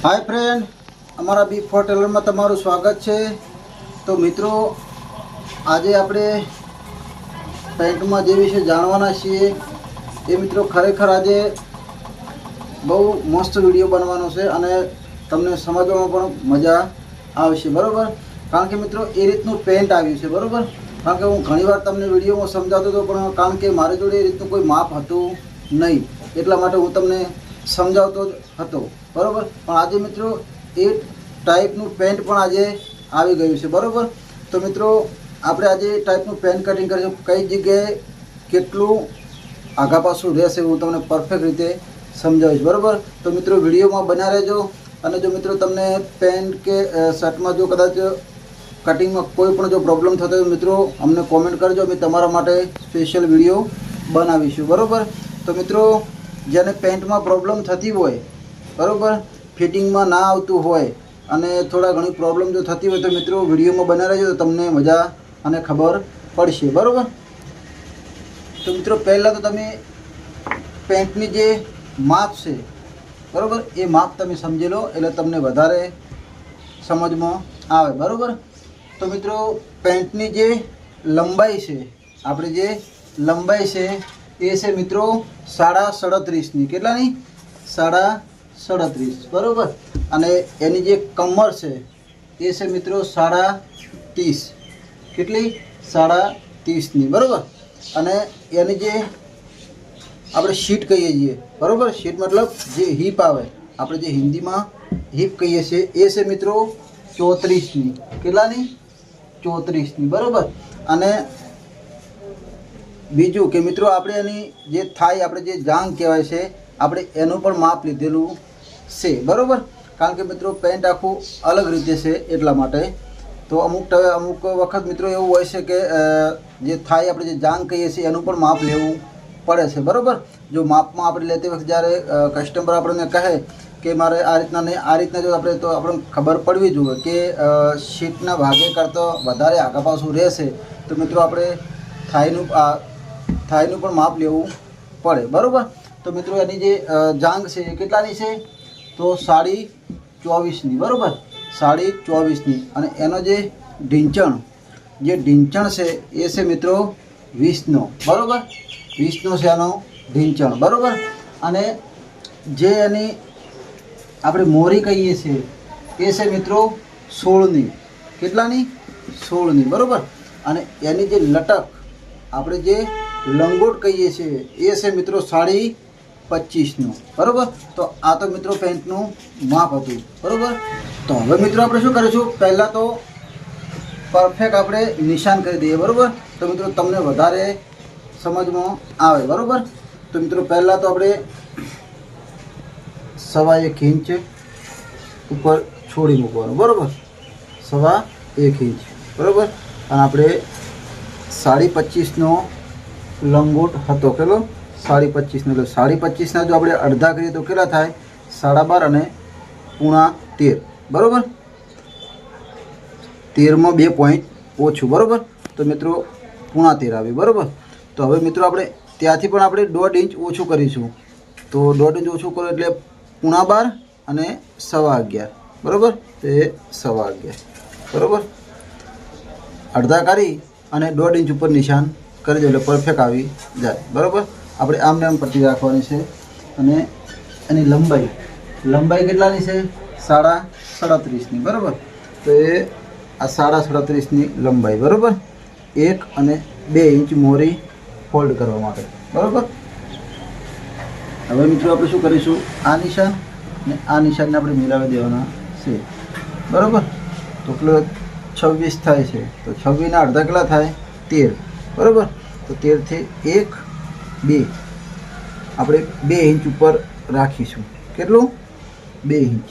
Hi friend, अमरा B4 Taylor में तमारू स्वागत है। तो मित्रों, आज आपणे पेंट में जे विषय जाणवाना छीए ए मित्रों खरेखर आज बहु मस्त विडियो बनवानो छे अने तमने समजवामां पण मजा आवशे। बराबर, कारण के मित्रों ए रीतनु पेंट आव्युं छे। बराबर, कारण के हूँ घणीवार तमने विडियो में समजावतो तो पण कारण के मारी जोड़े ए रीतनु कोई माप हतुं नहीं, એટલા માટે હું તમને સમજાવતો હતો। बराबर, पण आज मित्रों ए टाइपનું पेंट पण आज આવી ગયું છે। बराबर, तो मित्रों આપણે આજે टाइपનું पेंट कटिंग કરીશું। કઈ જગ્યાએ કેટલું આગા પાછું રહેશે હું તમને પરફેક્ટ રીતે સમજાવીશ। બરાબર, તો મિત્રો વિડીયોમાં બના રહેજો। અને જો મિત્રો તમને પેન્ટ કે શર્ટમાં જો કદાચ કટિંગમાં કોઈ પણ જો પ્રોબ્લેમ થતો હોય મિત્રો અમને કોમેન્ટ કરજો, અમે તમારા માટે સ્પેશિયલ વિડીયો બનાવીશું। બરાબર, તો મિત્રો જેને પેન્ટમાં પ્રોબ્લેમ થતી હોય, બરાબર, ફિટિંગમાં ના આવતું હોય અને થોડા ઘણી પ્રોબ્લેમ જો થતી હોય તો મિત્રો વિડીયોમાં બના રહેજો, તો તમને મજા અને ખબર પડશે। બરાબર, તો મિત્રો પહેલાં તો તમે પેન્ટની જે માપ છે, બરાબર, એ માપ તમે સમજી લો એટલે તમને વધારે સમજમાં આવે। બરાબર, તો મિત્રો પેન્ટની જે લંબાઈ છે, આપણી જે લંબાઈ છે એ છે મિત્રો 37.5ની। કેટલાની? 37.5। બરાબર, અને એની જે કમર છે એ છે મિત્રો 30.5। કેટલી? 30.5ની। બરાબર, અને એની જે આપણે शीट कहीए छीए, बराबर, शीट मतलब जे हीप आवे, આપણે જે હિન્દીમાં હિપ કહીએ છીએ એ છે મિત્રો 34ની। કેટલાની? 34ની। બરાબર, અને બીજું કે મિત્રો આપણે એની જે થાઈ, આપણે જે જાંઘ કહેવાય છે, આપણે એનું પણ માપ લીધેલું છે। બરાબર, કારણ કે મિત્રો પેન્ટ આખું અલગ રીતે છે એટલા માટે। તો અમુક વખત મિત્રો એવું હોય છે કે જે થાઈ, આપણે જે જાંઘ કહીએ છીએ એનું પણ માપ લેવું પડે છે। બરાબર, જો માપમાં આપણે લેતી વખતે જ્યારે કસ્ટમર આપણને કહે કે મારે આ રીતના નહીં, આ રીતના જો આપણે, તો આપણને ખબર પડવી જોઈએ કે શીટના ભાગે કરતાં વધારે આગા પાછું રહેશે તો મિત્રો આપણે થાઈનું પણ માપ લેવું પડે। બરાબર, તો મિત્રો એની જે જાંઘ છે એ કેટલાની છે? તો 24.5ની। બરાબર, 24.5ની। અને એનો જે ઢીંચણ છે એ છે મિત્રો 20નો। બરાબર, 20નો છે આનો ઢીંચણ। બરાબર, અને જે એની આપણે મોરી કહીએ છીએ એ છે મિત્રો 16ની। કેટલાની? 16ની। બરાબર, અને એની જે લટક, આપણે જે લંગોટ કહીએ છીએ એ છે મિત્રો 25.5નો। બરાબર, તો આ તો મિત્રો પેન્ટનું માપ હતું। બરાબર, તો હવે મિત્રો આપણે શું કરીશું, પહેલાં તો પરફેક્ટ આપણે નિશાન કરી દઈએ। બરાબર, તો મિત્રો તમને વધારે સમજમાં આવે। બરાબર, તો મિત્રો પહેલાં તો આપણે 1.25 ઇંચ ઉપર છોડી મૂકવાનું। બરાબર, 1.25 ઇંચ। બરાબર, અને આપણે 25.5નો લંગોટ હતો। કેટલો? 25.5નો। એટલે 25.5ના જો આપણે અડધા કરીએ તો કેટલા થાય? 12.5 અને 13.5। બરાબર, 13માં 2 પોઈન્ટ ઓછું। બરાબર, તો મિત્રો 13.5 આવી। બરાબર, તો હવે મિત્રો આપણે ત્યાંથી પણ આપણે 1.5 ઇંચ ઓછું કરીશું। તો 1.5 ઇંચ ઓછું કરો એટલે 12.5 અને 11.25। બરાબર, તો એ 11.25। બરાબર, અડધા કરી અને 1.5 ઇંચ ઉપર નિશાન કરી દો એટલે પરફેક્ટ આવી જાય। બરાબર, આપણે આમને આમ પટ્ટી રાખવાની છે। અને એની લંબાઈ કેટલાની છે? 37.5ની। બરાબર, તો એ આ 37.5ની લંબાઈ। બરાબર, 1 અને 2 ઇંચ મોરી ફોલ્ડ કરવા માટે। બરાબર, હવે મિત્રો આપણે શું કરીશું, આ નિશાન અને આ નિશાનને આપણે મિલાવી દેવાના છે। બરાબર, તો કેટલો 26 થાય છે, તો 26ના અડધા કેટલા થાય? 13। બરાબર, તો 13થી 1 2 આપણે 2 ઇંચ ઉપર રાખીશું। કેટલું? 2 ઇંચ।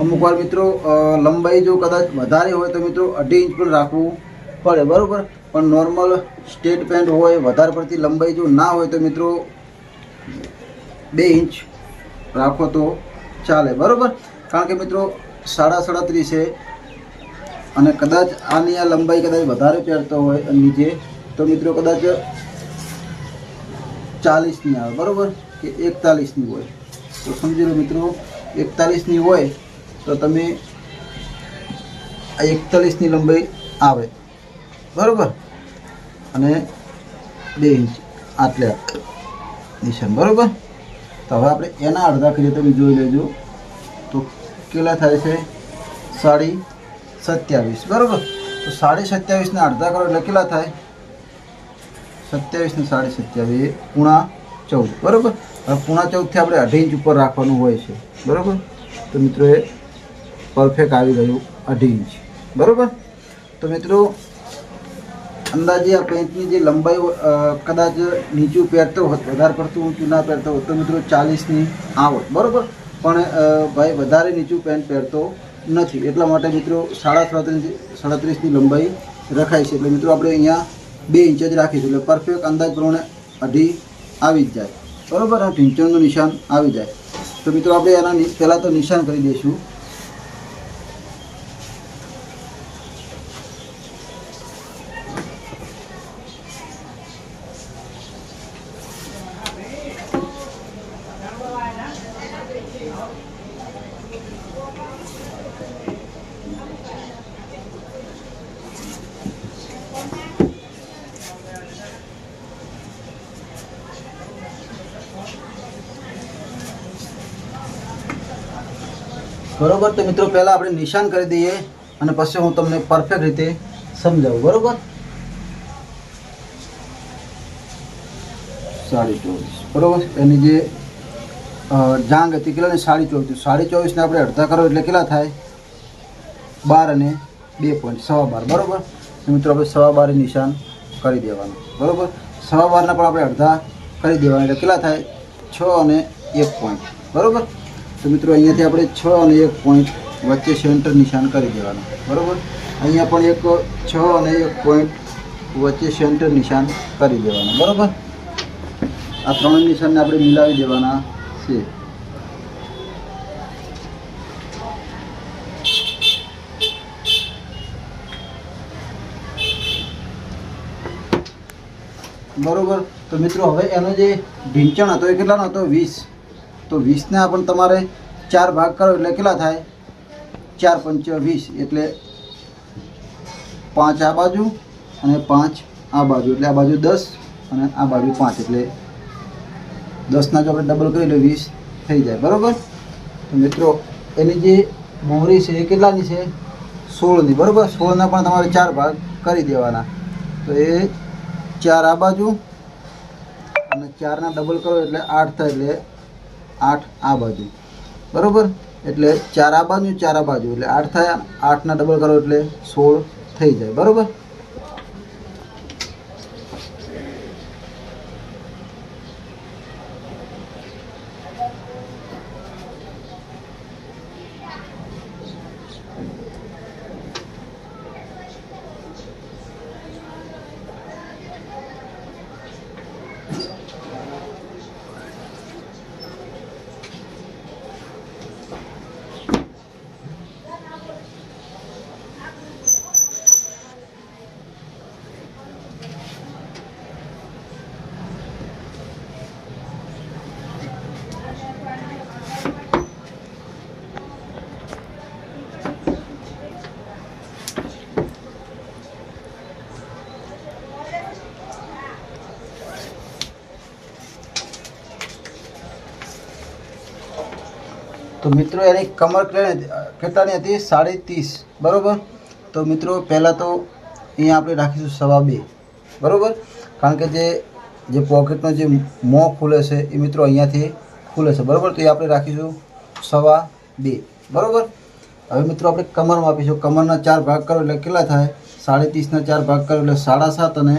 અમુક વાર મિત્રો લંબાઈ જો કદાચ વધારે હોય તો મિત્રો 2.5 ઇંચ પણ રાખવું પડે। બરાબર, પણ નોર્મલ સ્ટેટ પેન્ટ હોય, વધારે પડતી લંબાઈ જો ના હોય તો મિત્રો 2 ઇંચ રાખો તો ચાલે। બરાબર, કારણ કે મિત્રો 37.5 છે અને કદાચ આની આ લંબાઈ કદાચ વધારે પહેરતો હોય નીચે તો મિત્રો કદાચ 40ની આવે। બરાબર, કે 41ની હોય। તો સમજી લો મિત્રો 41ની હોય તો તમે આ 41ની લંબાઈ આવે, બરાબર, અને 2 ઇંચ આટલે નિશાન, બરાબર. તો હવે આપણે એના અડધા કરીએ, તમે જોઈ લેજો તો કેટલા થાય છે 27.5, બરાબર. તો 27.5 અડધા કરો એટલે કેટલા થાય 27 ને 27.5 પૂણા 14, બરાબર. હવે પૂણા 14થી આપણે 2.5 ઇંચ ઉપર રાખવાનું હોય છે, બરાબર. તો મિત્રો એ પરફેક્ટ આવી ગયું 2.5 ઇંચ, બરાબર. તો મિત્રો અંદાજે આ પેન્ટની જે લંબાઈ કદાચ નીચું પહેરતો હોત, વધારે પડતું ઊંચું ના પહેરતો હોત તો મિત્રો 40ની આવત, બરાબર. પણ ભાઈ વધારે નીચું પેન્ટ પહેરતો નથી, એટલા માટે મિત્રો 37.5ની લંબાઈ રખાય છે. એટલે મિત્રો આપણે અહીંયા 2 ઇંચ જ રાખીશું, એટલે પરફેક્ટ અંદાજ પ્રમાણે 2.5 આવી જ જાય, બરાબર. આ ઢીંચણનું નિશાન આવી જાય. તો મિત્રો આપણે એના પહેલાં તો નિશાન કરી દઈશું. બરોબર. તો મિત્રો પહેલાં આપણે નિશાન કરી દઈએ અને પછી હું તમને પરફેક્ટ રીતે સમજાવું, બરોબર. 24.5, બરોબર. એની જે જાંગ હતી કેટલાની 24.5, 24.5ને આપણે અડધા કરો એટલે કેટલા થાય 12 અને 2 પોઈન્ટ 12.5, બરોબર. તો મિત્રો આપણે 12.5 નિશાન કરી દેવાનું, બરોબર. 12.5ના પણ આપણે અડધા કરી દેવાના એટલે કેટલા થાય 6 અને 1 પોઈન્ટ, બરોબર. તો મિત્રો અહીંયાથી આપણે 6 અને 1 પોઈન્ટ વચ્ચે સેન્ટર નિશાન કરી દેવાનું, બરાબર. અહીંયા પણ 6 અને 1 પોઈન્ટ વચ્ચે સેન્ટર નિશાન કરી દેવાનું, બરાબર. આ ત્રણ નિશાનને આપણે મિલાવી દેવાના છે. બરાબર. તો મિત્રો હવે એનો જે ઢીંચણ હતો એ કેટલાનો હતો 20. તો 20ને આપણે તમારે 4 ભાગ કરો એટલે કેટલા થાય 4 પંચ 20, એટલે 5 આ બાજુ અને 5 આ બાજુ, એટલે આ બાજુ 10 અને આ બાજુ 5, એટલે 10ના જો આપણે ડબલ કરીએ એટલે 20 થઈ જાય, બરાબર. તો મિત્રો એની જે મોહરી છે એ કેટલાની છે 16ની, બરાબર. 16ના પણ તમારે 4 ભાગ કરી દેવાના. તો એ 4 આ બાજુ અને 4ના ડબલ કરો એટલે 8 થાય, એટલે 8 આ બાજુ, બરાબર. એટલે 4 આ બાજુ 4 આ બાજુ એટલે 8 થાય, 8ના ડબલ કરો એટલે 16 થઈ જાય, બરાબર. તો મિત્રો એની કમર કેટલાની હતી 30.5, બરાબર. તો મિત્રો પહેલાં તો અહીંયા આપણે રાખીશું 2.25, બરાબર. કારણ કે જે પોકેટનો જે મોં ખુલે છે એ મિત્રો અહીંયાથી ખુલે છે, બરાબર. તો એ આપણે રાખીશું 2.25, બરાબર. હવે મિત્રો આપણે કમર માપીશું. કમરના 4 ભાગ કરો એટલે કેટલા થાય 30.5ના 4 ભાગ કરો એટલે 7.5 અને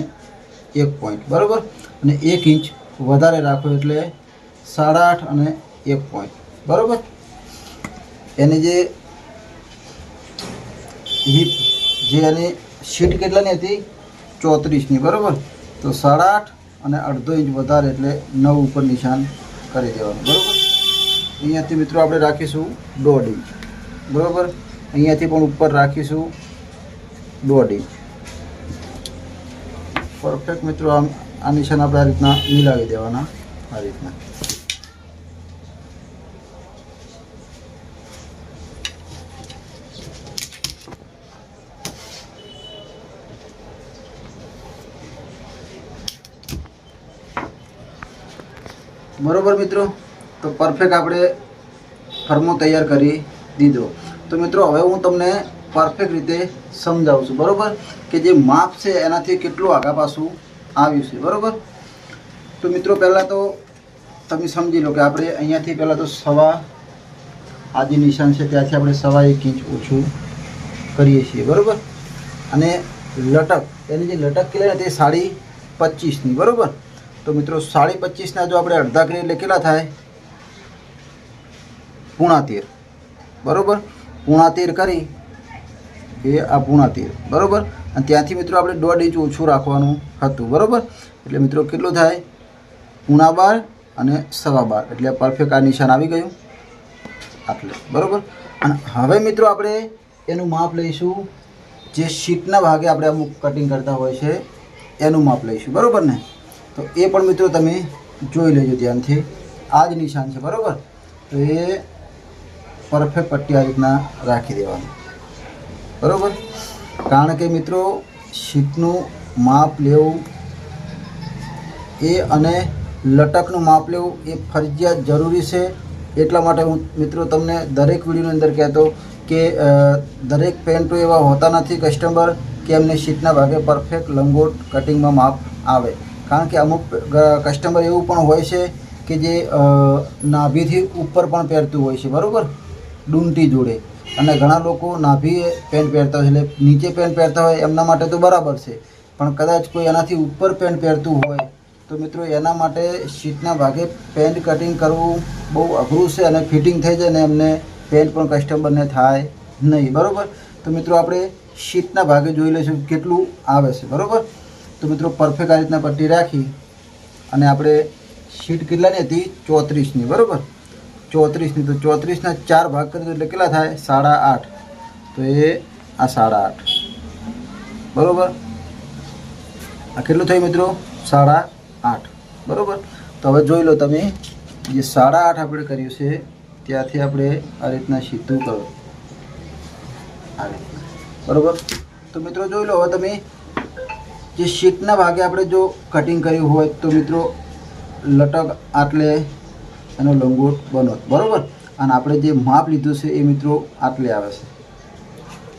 1 પોઈન્ટ, બરાબર. અને 1 ઇંચ વધારે રાખો એટલે 8.5 અને 1 પોઈન્ટ, બરાબર. એની જે હિપ જે એની શીટ કેટલાની હતી 34ની, બરાબર. તો 8.5 અને અડધો ઇંચ વધારે એટલે 9 ઉપર નિશાન કરી દેવાનું, બરાબર. અહીંયાથી મિત્રો આપણે રાખીશું 1.5 ઇંચ, બરાબર. અહીંયાથી પણ ઉપર રાખીશું 1.5 ઇંચ. પરફેક્ટ મિત્રો આ નિશાન આપણે આ રીતના મિલાવી દેવાના, આ રીતના. બરોબર મિત્રો, તો પરફેક્ટ આપણે ફરમો તૈયાર કરી દીધો. તો મિત્રો હવે હું તમને પરફેક્ટ રીતે સમજાવું છું. બરાબર, કે જે માપ છે એનાથી કેટલું આગા પાછું આવ્યું છે. બરાબર, તો મિત્રો પહેલાં તો તમે સમજી લો કે આપણે અહીંયાથી પહેલાં તો સવા આ જે નિશાન છે ત્યાંથી આપણે 1.5 ઇંચ ઓછું કરીએ છીએ. બરાબર, અને લટક એની જે લટક કેટલી તે 25.5ની. બરાબર, તો મિત્રો 25.5ના જો આપણે અડધા કરીએ એટલે કેટલા થાય? 13.5. બરાબર, 13.5 કરી એ આ 13.5. બરાબર, અને ત્યાંથી મિત્રો આપણે 1.5 ઇંચ ઓછું રાખવાનું હતું. બરાબર, એટલે મિત્રો કેટલું થાય? 12.5 અને 12.5, એટલે પરફેક્ટ આ નિશાન આવી ગયું આટલે. બરાબર, અને હવે મિત્રો આપણે એનું માપ લઈશું જે શીટના ભાગે આપણે અમુક કટિંગ કરતા હોય છે એનું માપ લઈશું. બરાબર ને, તો એ પણ મિત્રો તમે જોઈ લેજો ધ્યાનથી. આ જ નિશાન છે. બરાબર, તો એ પરફેક્ટ પટ્ટી આ રીતના રાખી દેવાની. બરાબર, કારણ કે મિત્રો શીટનું માપ લેવું એ અને લટકનું માપ લેવું એ ફરજિયાત જરૂરી છે. એટલા માટે હું મિત્રો તમને દરેક વિડીયોની અંદર કહેતો કે દરેક પેન્ટો એવા હોતા નથી કસ્ટમર કે એમને શીટના ભાગે પરફેક્ટ લંગોટ કટિંગમાં માપ આવે. કારણ કે અમુક કસ્ટમર એવું પણ હોય છે કે જે નાભીથી ઉપર પણ પહેરતું હોય છે. બરાબર, ડૂંટી જોડે, અને ઘણા લોકો નાભીએ પેન્ટ પહેરતા હોય, એટલે નીચે પેન્ટ પહેરતા હોય એમના માટે તો બરાબર છે, પણ કદાચ કોઈ એનાથી ઉપર પેન્ટ પહેરતું હોય તો મિત્રો એના માટે શીટના ભાગે પેન્ટ કટિંગ કરવું બહુ અઘરું છે અને ફિટિંગ થઈ જાય ને એમને પેન્ટ પણ કસ્ટમરને થાય નહીં. બરાબર, તો મિત્રો આપણે શીટના ભાગે જોઈ લઈશું કેટલું આવે છે. બરાબર, તો મિત્રો પરફેક્ટ આ રીતના પટ્ટી રાખી અને આપણે શીટ કેટલાની હતી? 34ની. બરાબર, 34ની. તો 34ના 4 ભાગ કરી દો એટલે કેટલા થાય? 8.5. તો એ આ 8.5. બરાબર, આ કેટલું થયું મિત્રો? 8.5. બરાબર, તો હવે જોઈ લો તમે જે 8.5 આપણે કર્યું છે ત્યાંથી આપણે આ રીતના સીધું કરો આ રીતના. બરાબર, તો મિત્રો જોઈ લો હવે તમે જે શીટના ભાગે આપણે જો કટિંગ કર્યું હોય તો મિત્રો લટક આટલે એનો લંગોટ બનો. બરાબર, અને આપણે જે માપ લીધું છે એ મિત્રો આટલે આવે છે.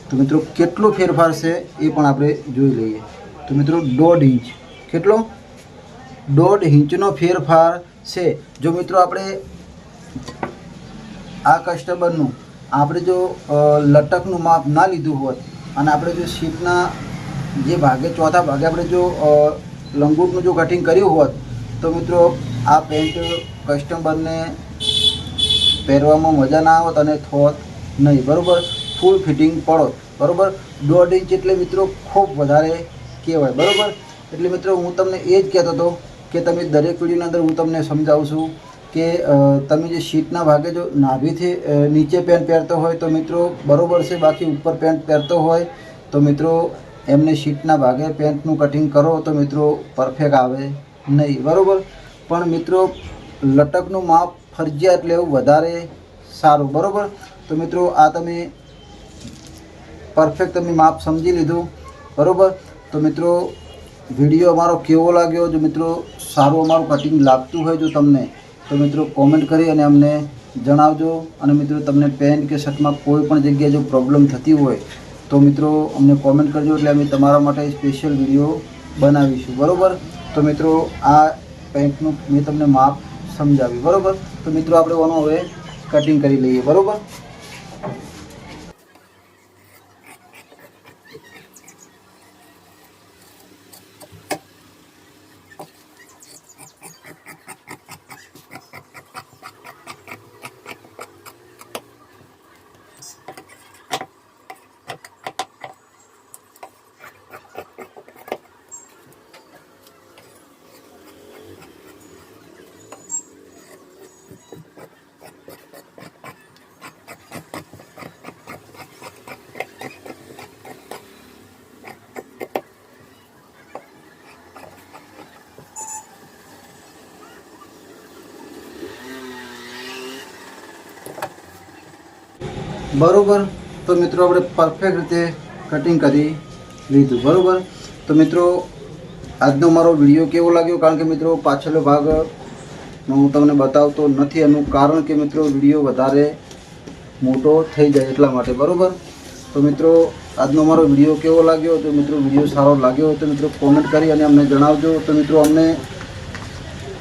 તો મિત્રો કેટલો ફેરફાર છે એ પણ આપણે જોઈ લઈએ. તો મિત્રો 1.5 ઇંચ. કેટલો? 1.5 ઇંચનો ફેરફાર છે. જો મિત્રો આપણે આ કસ્ટમરનું આપણે જો લટકનું માપ ના લીધું હોત અને આપણે જો શીટના જે ભાગે ચોથા ભાગે આપણે જો લંગોટનું જો કટિંગ કર્યું હોત તો મિત્રો આ પેન્ટ કસ્ટમરને પહેરવામાં મજા ના આવત અને થોત નહીં. બરાબર, ફૂલ ફિટિંગ પડોત. બરાબર, 1.5 ઇંચ એટલે મિત્રો ખૂબ વધારે કહેવાય. બરાબર, એટલે મિત્રો હું તમને એ જ કહેતો હતો કે તમે દરેક વિડીયોની અંદર હું તમને સમજાવું છું કે તમે જે શીટના ભાગે જો નાભીથી નીચે પેન્ટ પહેરતો હોય તો મિત્રો બરાબર છે, બાકી ઉપર પેન્ટ પહેરતો હોય તો મિત્રો એમને શીટના ભાગે પેન્ટનું કટિંગ કરો તો મિત્રો પરફેક્ટ આવે નહીં. બરાબર, પણ મિત્રો લટકનું માપ ફરજિયાત લેવું વધારે સારું. બરાબર, તો મિત્રો આ તમે પરફેક્ટ તમે માપ સમજી લીધું. બરાબર, તો મિત્રો વિડીયો અમારો કેવો લાગ્યો? જો મિત્રો સારું અમારું કટિંગ લાગતું હોય જો તમને તો મિત્રો કોમેન્ટ કરી અને અમને જણાવજો. અને મિત્રો તમને પેન્ટ કે શર્ટમાં કોઈ પણ જગ્યાએ જો પ્રોબ્લેમ થતી હોય તો મિત્રો અમને કોમેન્ટ કરજો, એટલે અમે તમારા માટે સ્પેશિયલ વિડીયો બનાવીશું. બરાબર, તો મિત્રો આ પેન્ટનું મેં તમને માપ સમજાવ્યું. બરાબર, તો મિત્રો આપણે આનું હવે કટિંગ કરી લઈએ. બરાબર, બરાબર, તો મિત્રો આપણે પરફેક્ટ રીતે કટિંગ કરી લીધું. બરાબર, તો મિત્રો આજનો મારો વિડીયો કેવો લાગ્યો? કારણ કે મિત્રો પાછળનો ભાગ હું તમને બતાવતો નથી. એનું કારણ કે મિત્રો વિડીયો વધારે મોટો થઈ જાય એટલા માટે, બરાબર. તો મિત્રો આજનો મારો વિડીયો કેવો લાગ્યો? તો મિત્રો વિડીયો સારો લાગ્યો તો મિત્રો કોમેન્ટ કરી અને અમને જણાવજો. તો મિત્રો અમને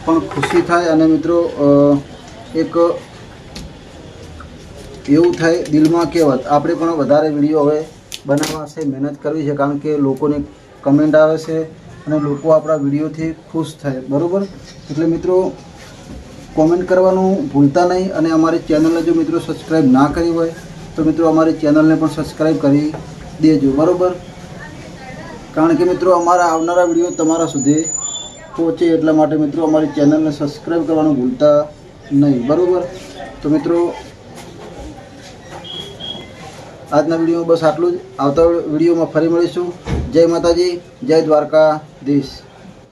પણ ખુશી થાય અને મિત્રો એક એવું થાય દિલમાં કે આપણે પણ વધારે વિડીયો હવે બનાવવા છે, મહેનત કરવી છે, કારણ કે લોકોની કમેન્ટ આવે છે અને લોકો આપણા વિડીયોથી ખુશ થાય, બરાબર. એટલે મિત્રો કોમેન્ટ કરવાનું ભૂલતા નહીં અને અમારી ચેનલને જો મિત્રો સબસ્ક્રાઈબ ના કરી હોય તો મિત્રો અમારી ચેનલને પણ સબસ્ક્રાઈબ કરી દેજો, બરાબર. કારણ કે મિત્રો અમારા આવનારા વિડીયો તમારા સુધી પહોંચે એટલા માટે મિત્રો અમારી ચેનલને સબસ્ક્રાઈબ કરવાનું ભૂલતા નહીં, બરાબર. તો મિત્રો આજના વિડીયો બસ આટલું જ. આવતા વિડીયોમાં ફરી મળીશું. જય માતાજી, જય દ્વારકાધીશ.